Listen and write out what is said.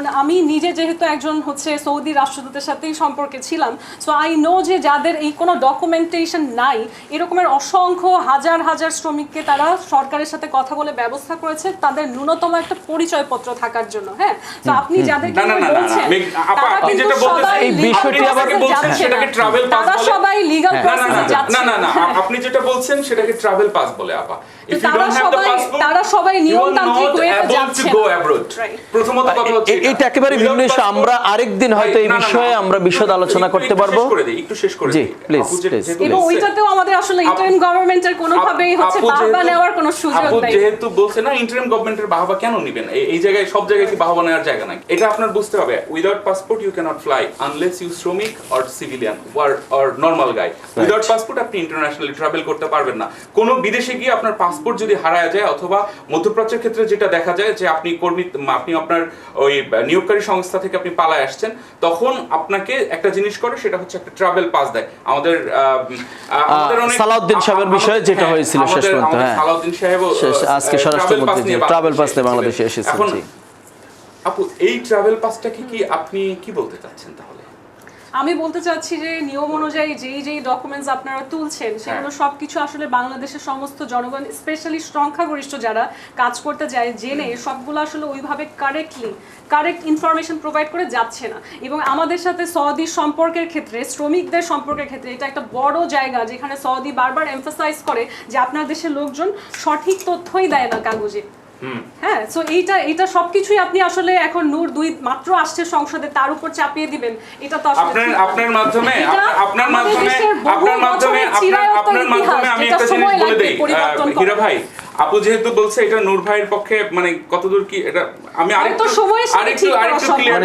কারণ আমি নিজে যেহেতু একজন হচ্ছে সৌদি রাষ্ট্রদূতের সাথেই সম্পর্কে ছিলাম, সো আই নো যে যাদের এই কোনো ডকুমেন্টেশন নাই এরকমের অসংখ্য হাজার হাজার শ্রমিককে তারা সরকারের সাথে কথা বলে ব্যবস্থা করেছে তাদের ন্যূনতম একটা পরিচয়পত্র থাকার জন্য। হ্যাঁ, তো আপনি যাদেরকে বলছেন আপনি যেটা বলতেছেন এই বিষয়টি আবার বলছেন সেটাকে ট্রাভেল পাস বলে, সবাই লিগ্যাল প্রসেসে যাচ্ছে। না আপনি যেটা বলছেন সেটাকে ট্রাভেল পাস বলে আপা। If you don't have the passport, তারা সবাই নিয়মতান্ত্রিক ওয়েতে যাচ্ছে go abroad. প্রথমত কথা হচ্ছে এটা একেবারে ভিন্ন বিষয়। আমরা আরেকদিন হয়তো এই বিষয়ে আমরা বিশদ আলোচনা করতে পারবো। একটু শেষ করে জি, দিই প্লিজ। এবং ওইটাতেও আমাদের আসলে ইন্টারিম গভর্নমেন্টের কোনোভাবেই হচ্ছে বাহবা নেওয়ার কোনো সুযোগ আপু নাই। যেহেতু বলছে না ইন্টারিম গভর্নমেন্টের বাহবা কেন নেবেন, এই জায়গায় সব জায়গায় কি বাহবা নেওয়ার জায়গা নাই, এটা আপনার বুঝতে হবে। Without passport you cannot fly unless you শ্রমিক or civilian or normal guy. Without passport আপনি ইন্টারন্যাশনালি ট্রাভেল করতে পারবেন না। কোন বিদেশে গিয়ে আপনার পাসপোর্ট যদি হারায় যায়, অথবা মধ্যপ্রাচ্যের ক্ষেত্রে যেটা দেখা যায় যে আপনি আপনার ওই নিয়োগকারী সংস্থা থেকে আপনি পালায় আসছেন, তখন আপনাকে একটা জিনিস করে, সেটা হচ্ছে একটা ট্রাভেল পাস দেয়। আমাদের অনেক সালাউদ্দিন সাহেবের বিষয়ে যেটা হয়েছিল শেষ পর্যন্ত, হ্যাঁ সালাউদ্দিন সাহেব আজকে স্বরাষ্ট্রমন্ত্রী যে ট্রাভেল পাস নিয়ে বাংলাদেশে এসেছেন। জি আপু, এই ট্রাভেল পাসটাকে কি আপনি কি বলতে চাচ্ছেন তাহলে? আমি বলতে চাচ্ছি যে নিয়ম অনুযায়ী যেই ডকুমেন্টস আপনারা তুলছেন সেগুলো সবকিছু আসলে বাংলাদেশের সমস্ত জনগণ, স্পেশালি সংখ্যাগরিষ্ঠ যারা কাজ করতে যায় জেনে সবগুলো আসলে ওইভাবে কারেক্ট ইনফরমেশন প্রোভাইড করে যাচ্ছে না। এবং আমাদের সাথে সৌদি সম্পর্কের ক্ষেত্রে, শ্রমিকদের সম্পর্কের ক্ষেত্রে এটা একটা বড় জায়গা যেখানে সৌদি বারবার এমফাসাইজ করে যে আপনার দেশের লোকজন সঠিক তথ্যই দেয় না কাগজে। হ্যাঁ, সো এইটা সবকিছুই আপনি আসলে এখন নূর 2 মাত্র আসছে সংসদে, তার উপর চাপিয়ে দিবেন, এটা তো আসলে আপনার মাধ্যমে আমি একটা জিনিস বলে দেই হীরা ভাই। আপু যেহেতু বলছে এটা নূর ভাইয়ের পক্ষে মানে কতদূর কি এটা আমি আরেকটু ক্লিয়ার